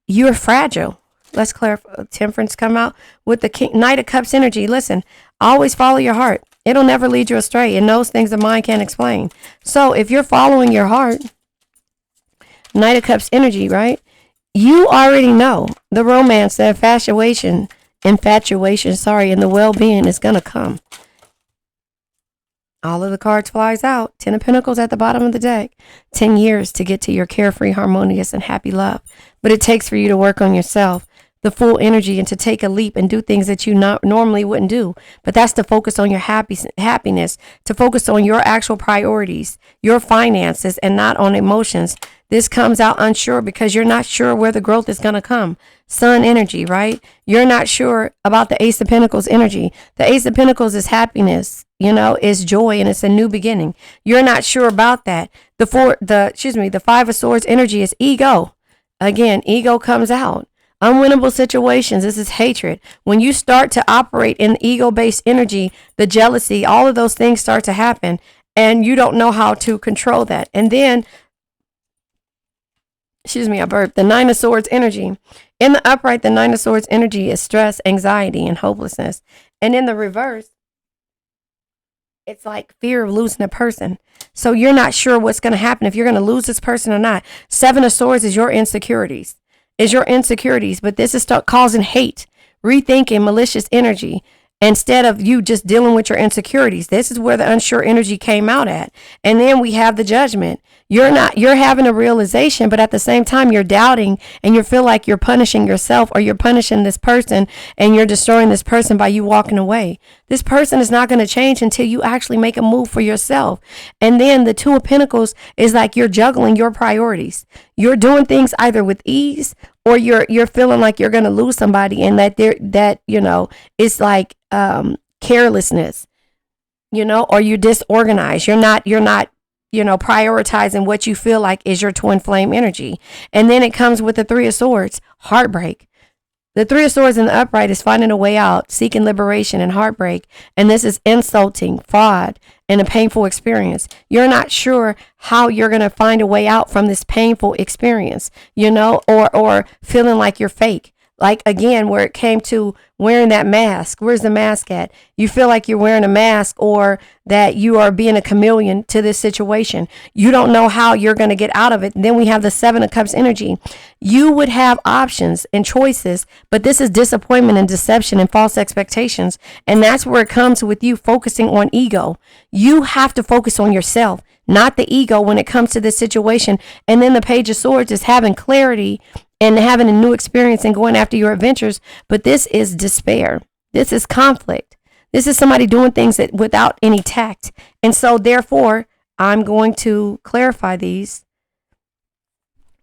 you're fragile. Let's clarify. Temperance come out with the Knight of Cups energy. Listen, always follow your heart. It'll never lead you astray. It knows things the mind can't explain. So if you're following your heart, Knight of Cups energy, right? You already know the romance, the infatuation, and the well-being is going to come. All of the cards flies out. 10 of Pentacles at the bottom of the deck. 10 years to get to your carefree, harmonious, and happy love. But it takes for you to work on yourself, the full energy, and to take a leap and do things that you normally wouldn't do. But that's to focus on your happiness, to focus on your actual priorities, your finances, and not on emotions. This comes out unsure because you're not sure where the growth is going to come. Sun energy, right? You're not sure about the Ace of Pentacles energy. The Ace of Pentacles is happiness, is joy, and it's a new beginning. You're not sure about that. The Five of Swords energy is ego. Again, ego comes out. Unwinnable situations. This is hatred. When you start to operate in ego-based energy, the jealousy, all of those things start to happen, and you don't know how to control that. And then, I burped. The Nine of Swords energy. In the upright, the Nine of Swords energy is stress, anxiety, and hopelessness. And in the reverse, it's like fear of losing a person. So you're not sure what's going to happen, if you're going to lose this person or not. Seven of Swords is your insecurities. is your insecurities, but this is start causing hate, rethinking, malicious energy. Instead of you just dealing with your insecurities, this is where the unsure energy came out at. And then we have the judgment. You're having a realization, but at the same time, you're doubting and you feel like you're punishing yourself or you're punishing this person and you're destroying this person by you walking away. This person is not going to change until you actually make a move for yourself. And then the Two of Pentacles is like you're juggling your priorities. You're doing things either with ease or you're feeling like you're going to lose somebody, and it's like carelessness, or you're disorganized. You're not prioritizing what you feel like is your twin flame energy. And then it comes with the Three of Swords, heartbreak. The Three of Swords in the upright is finding a way out, seeking liberation and heartbreak. And this is insulting, fraud, and a painful experience. You're not sure how you're going to find a way out from this painful experience, or feeling like you're fake. Like, again, where it came to wearing that mask. Where's the mask at? You feel like you're wearing a mask or that you are being a chameleon to this situation. You don't know how you're going to get out of it. And then we have the Seven of Cups energy. You would have options and choices, but this is disappointment and deception and false expectations. And that's where it comes with you focusing on ego. You have to focus on yourself, not the ego when it comes to this situation. And then the Page of Swords is having clarity and having a new experience and going after your adventures. But this is despair. This is conflict. This is somebody doing things without any tact. And so therefore, I'm going to clarify these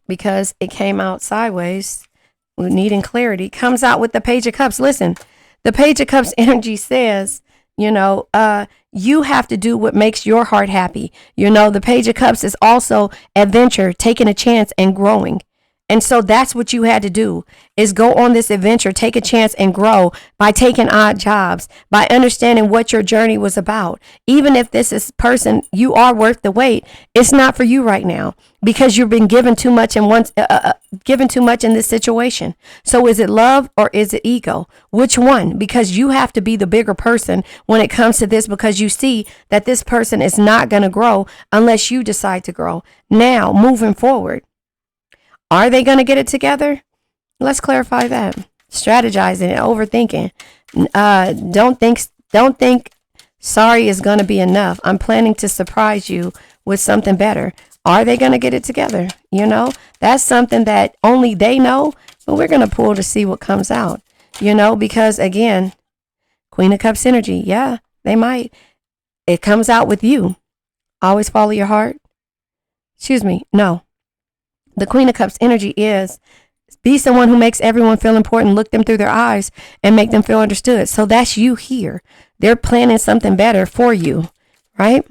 because it came out sideways. Needing clarity comes out with the Page of Cups. Listen, the Page of Cups energy says, you have to do what makes your heart happy. The Page of Cups is also adventure, taking a chance and growing. And so that's what you had to do, is go on this adventure, take a chance and grow by taking odd jobs, by understanding what your journey was about. Even if this is person, you are worth the wait. It's not for you right now because you've been given too much given too much in this situation. So is it love or is it ego? Which one? Because you have to be the bigger person when it comes to this, because you see that this person is not going to grow unless you decide to grow. Now, moving forward. Are they going to get it together? Let's clarify that. Strategizing and overthinking. Don't think sorry is going to be enough. I'm planning to surprise you with something better. Are they going to get it together? That's something that only they know, but we're going to pull to see what comes out, because again, Queen of Cups energy. Yeah, they might. It comes out with you. Always follow your heart. Excuse me. No. The Queen of Cups energy is be someone who makes everyone feel important, look them through their eyes and make them feel understood. So that's you here. They're planning something better for you, right?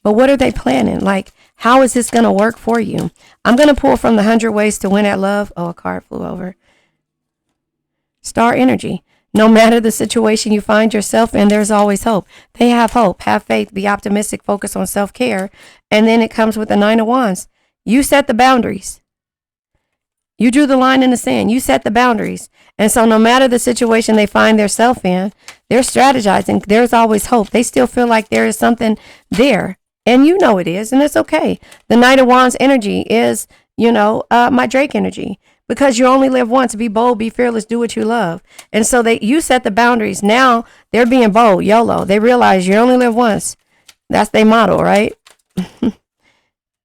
But what are they planning? Like, how is this going to work for you? I'm going to pull from the 100 Ways to Win at Love. Oh, a card flew over. Star energy. No matter the situation you find yourself in, there's always hope. They have hope. Have faith. Be optimistic. Focus on self-care. And then it comes with the 9 of Wands. You set the boundaries. You drew the line in the sand. You set the boundaries. And so no matter the situation they find themselves in, they're strategizing. There's always hope. They still feel like there is something there. And it is. And it's okay. The Knight of Wands energy is, my Drake energy. Because you only live once. Be bold. Be fearless. Do what you love. And so you set the boundaries. Now they're being bold. YOLO. They realize you only live once. That's their motto, right?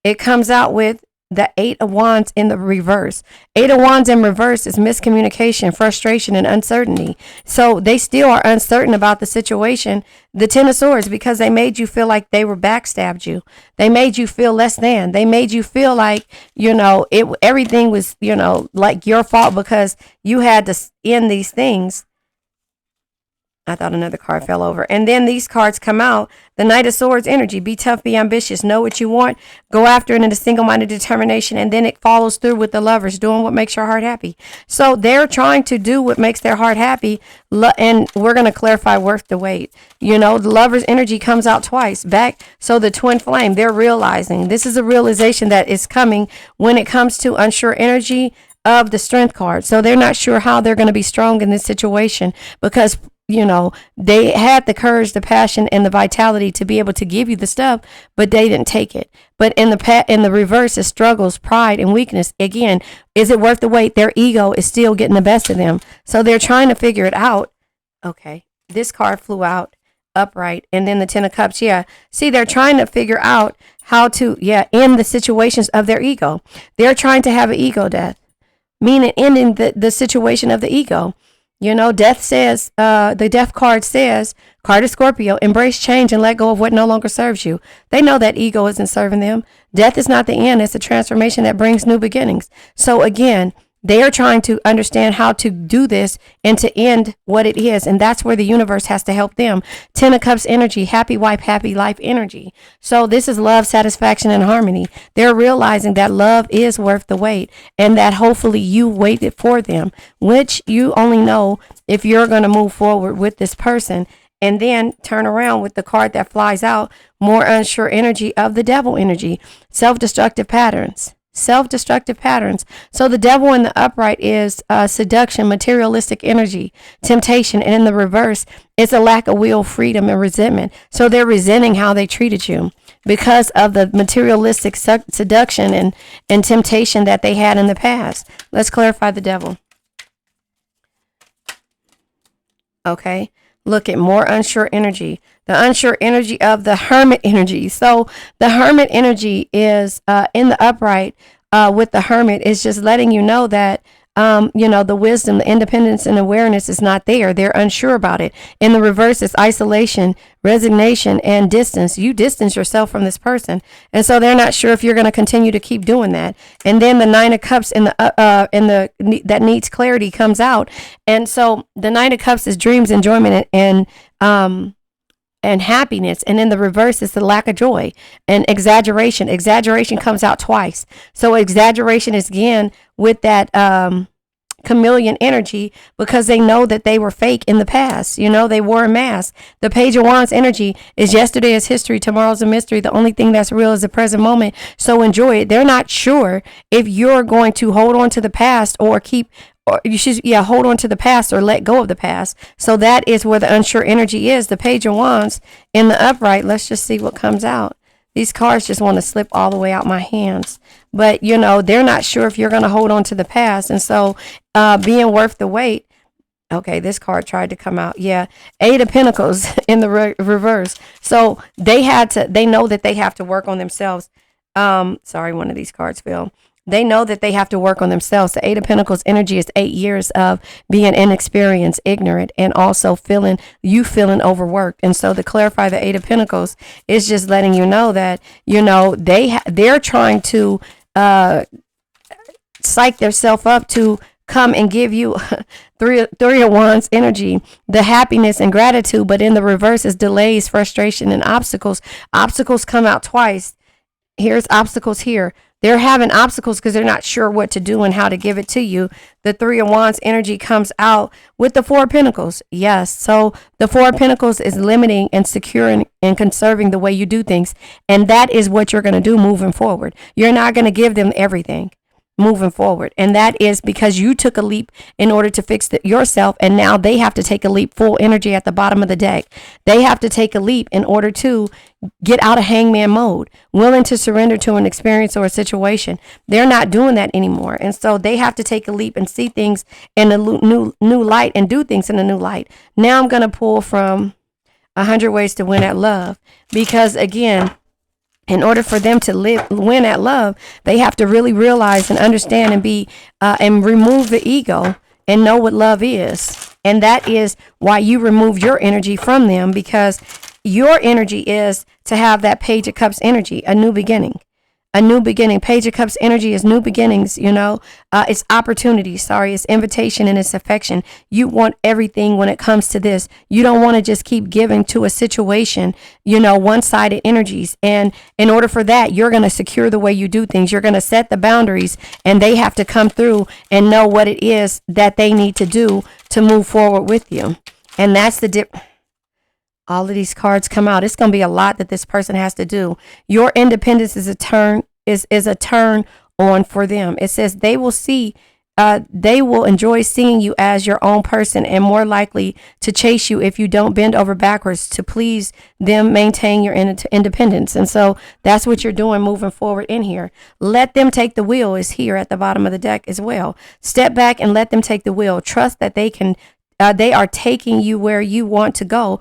It comes out with the 8 of Wands in the reverse. 8 of Wands in reverse is miscommunication, frustration, and uncertainty. So they still are uncertain about the situation. The 10 of Swords, because they made you feel like they were backstabbed you. They made you feel less than. They made you feel like, everything was, like your fault because you had to end these things. I thought another card fell over. And then these cards come out. The Knight of Swords energy. Be tough, be ambitious, know what you want, go after it in a single-minded determination. And then it follows through with the Lovers, doing what makes your heart happy. So they're trying to do what makes their heart happy. And we're going to clarify worth the wait. The Lovers energy comes out twice back. So the twin flame, they're realizing this is a realization that is coming when it comes to unsure energy of the Strength card. So they're not sure how they're going to be strong in this situation because they had the courage, the passion, and the vitality to be able to give you the stuff, but they didn't take it. But in the reverse is struggles, pride, and weakness. Again, is it worth the wait? Their ego is still getting the best of them. So they're trying to figure it out. Okay, this card flew out upright, and then the Ten of Cups. Yeah, see, they're trying to figure out how to, end the situations of their ego. They're trying to have an ego death, meaning ending the situation of the ego. Death says, the death card says, card of Scorpio, embrace change and let go of what no longer serves you. They know that ego isn't serving them. Death is not the end. It's a transformation that brings new beginnings. So again, they are trying to understand how to do this and to end what it is. And that's where the universe has to help them. Ten of Cups energy, happy wife, happy life energy. So this is love, satisfaction, and harmony. They're realizing that love is worth the wait and that hopefully you waited for them, which you only know if you're going to move forward with this person. And then turn around with the card that flies out, more unsure energy of the devil energy, self-destructive patterns. Self-destructive patterns. So the devil in the upright is seduction, materialistic energy, temptation, and in the reverse, it's a lack of will, freedom, and resentment. So they're resenting how they treated you because of the materialistic seduction and temptation that they had in the past. Let's clarify the devil. Okay. Look at more unsure energy. The unsure energy of the hermit energy. So the hermit energy is in the upright with the hermit is just letting you know that, the wisdom, the independence and awareness is not there. They're unsure about it. In the reverse, it's isolation, resignation, and distance. You distance yourself from this person. And so they're not sure if you're going to continue to keep doing that. And then the Nine of Cups in the that needs clarity comes out. And so the Nine of Cups is dreams, enjoyment, and happiness. And in the reverse is the lack of joy and exaggeration. Exaggeration comes out twice. So exaggeration is again with that chameleon energy because they know that they were fake in the past. They wore a mask. The Page of Wands energy is yesterday is history, tomorrow's a mystery. The only thing that's real is the present moment. So enjoy it. They're not sure if you're going to hold on to the past or you should hold on to the past or let go of the past. So that is where the unsure energy is. The Page of Wands in the upright. Let's just see what comes out. These cards just want to slip all the way out my hands. But, they're not sure if you're going to hold on to the past. And so being worth the wait. Okay, this card tried to come out. Yeah, Eight of Pentacles in the reverse. So they know that they have to work on themselves. Sorry, one of these cards fell. They know that they have to work on themselves. The Eight of Pentacles energy is 8 years of being inexperienced, ignorant, and also feeling overworked. And so to clarify the Eight of Pentacles is just letting you know that, they're trying to psych themselves up to come and give you three of Wands energy, the happiness and gratitude. But in the reverse is delays, frustration, and obstacles. Obstacles come out twice. Here's obstacles here. They're having obstacles because they're not sure what to do and how to give it to you. The Three of Wands energy comes out with the Four of Pentacles. Yes. So the Four of Pentacles is limiting and securing and conserving the way you do things. And that is what you're going to do moving forward. You're not going to give them everything moving forward. And that is because you took a leap in order to fix yourself. And now they have to take a leap, full energy at the bottom of the deck. They have to take a leap in order to get out of hangman mode, willing to surrender to an experience or a situation. They're not doing that anymore. And so they have to take a leap and see things in a new light and do things in a new light. Now I'm going to pull from 100 Ways to Win at Love, because again, in order for them to win at love, they have to really realize and understand and be and remove the ego and know what love is. And that is why you remove your energy from them, because your energy is to have that Page of Cups energy, a new beginning. A new beginning. Page of Cups energy is new beginnings, it's opportunity, it's invitation, and it's affection. You want everything when it comes to this. You don't want to just keep giving to a situation, one-sided energies. And in order for that, you're going to secure the way you do things. You're going to set the boundaries, and they have to come through and know what it is that they need to do to move forward with you. And that's the all of these cards come out. It's going to be a lot that this person has to do. Your independence is a turn on for them. It says they will see they will enjoy seeing you as your own person and more likely to chase you if you don't bend over backwards to please them, maintain your independence. And so that's what you're doing moving forward in here. Let them take the wheel is here at the bottom of the deck as well. Step back and let them take the wheel. Trust that they are taking you where you want to go.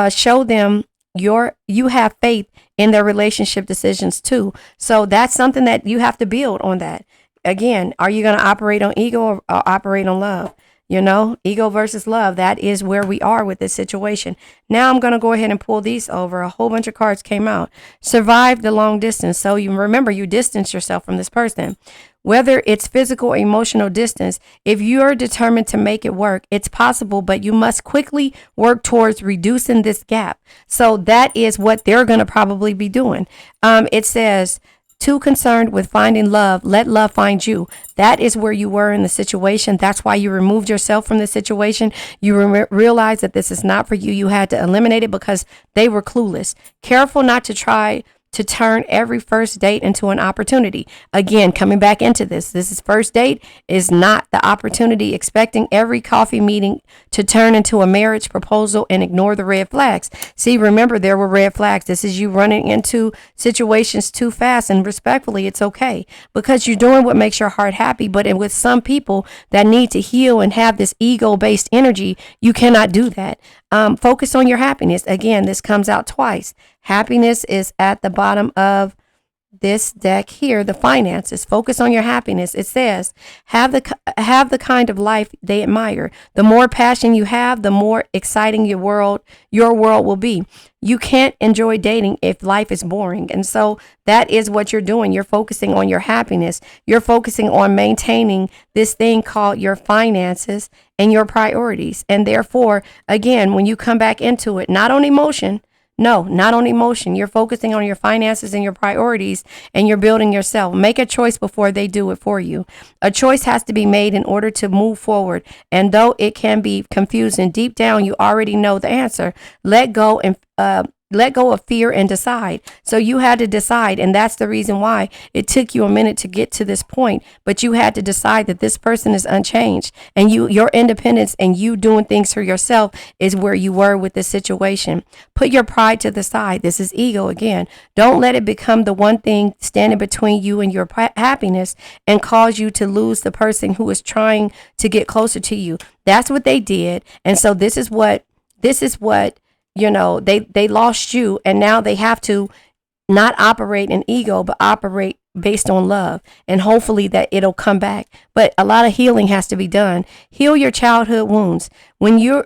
Show them you have faith in their relationship decisions too. So that's something that you have to build on that. Again, are you going to operate on ego or operate on love? Ego versus love. That is where we are with this situation. Now I'm going to go ahead and pull these over. A whole bunch of cards came out. Survive the long distance. So you remember, you distance yourself from this person. Whether it's physical or emotional distance, if you're determined to make it work, it's possible, but you must quickly work towards reducing this gap. So that is what they're going to probably be doing. It says, too concerned with finding love, let love find you. That is where you were in the situation. That's why you removed yourself from the situation. You realized that this is not for you. You had to eliminate it because they were clueless. Careful not to try to turn every first date into an opportunity. Again, coming back into this is first date is not the opportunity. Expecting every coffee meeting to turn into a marriage proposal and ignore the red flags. See, remember, there were red flags. This is you running into situations too fast, and respectfully, it's okay because you're doing what makes your heart happy. But with some people that need to heal and have this ego-based energy, you cannot do that. Focus on your happiness. Again, this comes out twice. Happiness is at the bottom of this deck here, the finances. Focus on your happiness. It says, have the kind of life they admire. The more passion you have, the more exciting your world will be. You can't enjoy dating if life is boring. And so that is what you're doing. You're focusing on your happiness. You're focusing on maintaining this thing called your finances and your priorities. And therefore, again, when you come back into it, not on emotion, no, not on emotion. You're focusing on your finances and your priorities, and you're building yourself. Make a choice before they do it for you. A choice has to be made in order to move forward. And though it can be confusing, deep down, you already know the answer. Let go of fear and decide. So you had to decide, and that's the reason why it took you a minute to get to this point. But you had to decide that this person is unchanged, and your independence and you doing things for yourself is where you were with this situation. Put your pride to the side. This is ego again. Don't let it become the one thing standing between you and your happiness and cause you to lose the person who is trying to get closer to you. That's what they did. And so this is what they lost you, and now they have to not operate in ego, but operate based on love, and hopefully that it'll come back. But a lot of healing has to be done. Heal your childhood wounds. When you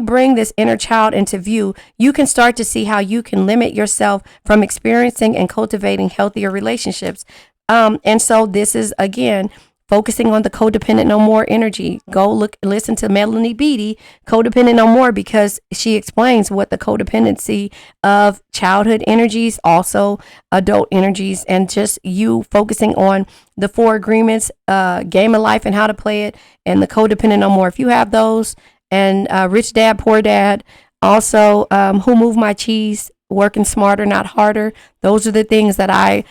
bring this inner child into view, you can start to see how you can limit yourself from experiencing and cultivating healthier relationships. And so this is, again, focusing on the codependent no more energy. Go listen to Melanie Beattie, Codependent No More, because she explains what the codependency of childhood energies, also adult energies, and just you focusing on the 4 agreements, game of life and how to play it, and the Codependent No More. If you have those, and Rich Dad, Poor Dad, also Who Moved My Cheese, Working Smarter, Not Harder. Those are the things that I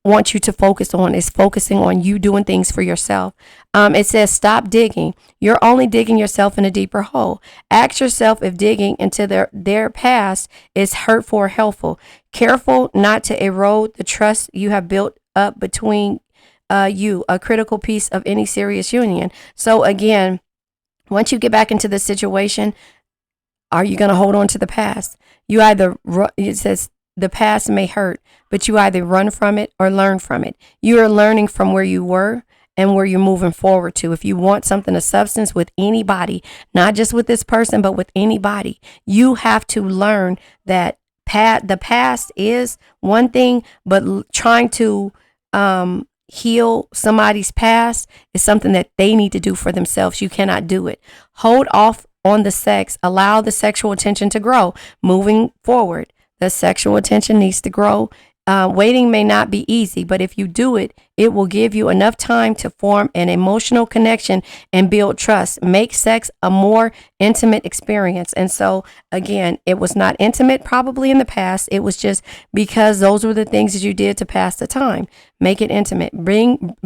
want you to focus on, is focusing on you doing things for yourself. It says, stop digging. You're only digging yourself in a deeper hole. Ask yourself if digging into their past is hurtful or helpful. Careful not to erode the trust you have built up between you, a critical piece of any serious union. So again, once you get back into the situation, are you going to hold on to the past? It says, the past may hurt, but you either run from it or learn from it. You are learning from where you were and where you're moving forward to. If you want something of substance with anybody, not just with this person, but with anybody, you have to learn that the past is one thing, but trying to heal somebody's past is something that they need to do for themselves. You cannot do it. Hold off on the sex. Allow the sexual attention to grow. Moving forward, the sexual attention needs to grow Waiting may not be easy, but if you do it, it will give you enough time to form an emotional connection and build trust. Make sex a more intimate experience. And so, again, it was not intimate probably in the past. It was just because those were the things that you did to pass the time. Make it intimate. Bring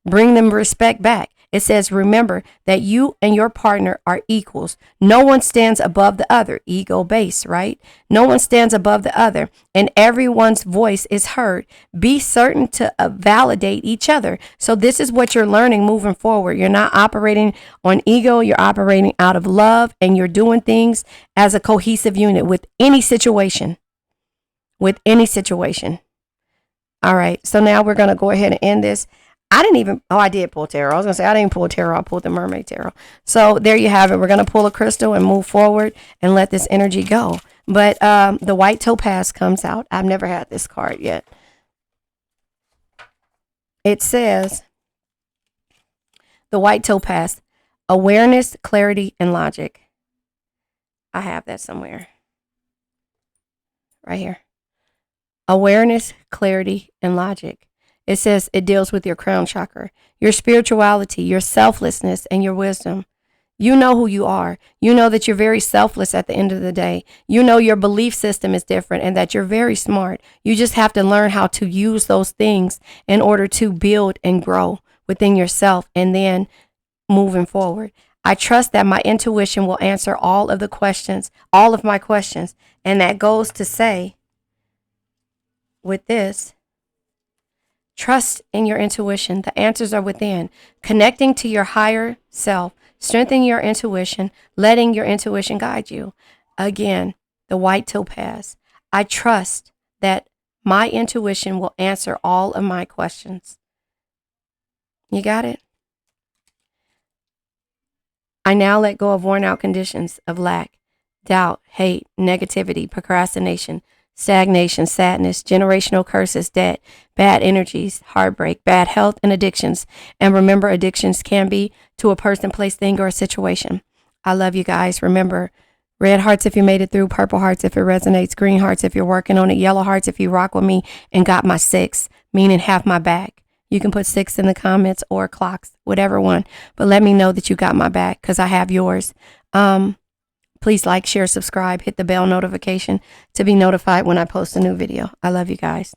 them respect back. It says, remember that you and your partner are equals. No one stands above the other. Ego base, right? No one stands above the other, and everyone's voice is heard. Be certain to validate each other. So this is what you're learning moving forward. You're not operating on ego. You're operating out of love, and you're doing things as a cohesive unit with any situation. With any situation. All right. So now we're going to go ahead and end this. I did pull tarot. I was going to say, I didn't pull tarot. I pulled the mermaid tarot. So there you have it. We're going to pull a crystal and move forward and let this energy go. But the white topaz comes out. I've never had this card yet. It says, the white topaz, awareness, clarity, and logic. I have that somewhere. Right here. Awareness, clarity, and logic. It says it deals with your crown chakra, your spirituality, your selflessness, and your wisdom. You know who you are. You know that you're very selfless at the end of the day. You know your belief system is different and that you're very smart. You just have to learn how to use those things in order to build and grow within yourself and then moving forward. I trust that my intuition will answer all of my questions. And that goes to say with this, trust in your intuition. The answers are within. Connecting to your higher self. Strengthen your intuition. Letting your intuition guide you. Again, the white topaz. I trust that my intuition will answer all of my questions. You got it? I now let go of worn out conditions of lack, doubt, hate, negativity, procrastination, stagnation, sadness, generational curses, debt, bad energies, heartbreak, bad health, and addictions. And remember, addictions can be to a person, place, thing, or a situation. I love you guys. Remember, red hearts if you made it through, purple hearts if it resonates, green hearts if you're working on it, yellow hearts if you rock with me and got my 6, meaning have my back. You can put 6 in the comments or clocks, whatever one. But let me know that you got my back because I have yours. Please like, share, subscribe, hit the bell notification to be notified when I post a new video. I love you guys.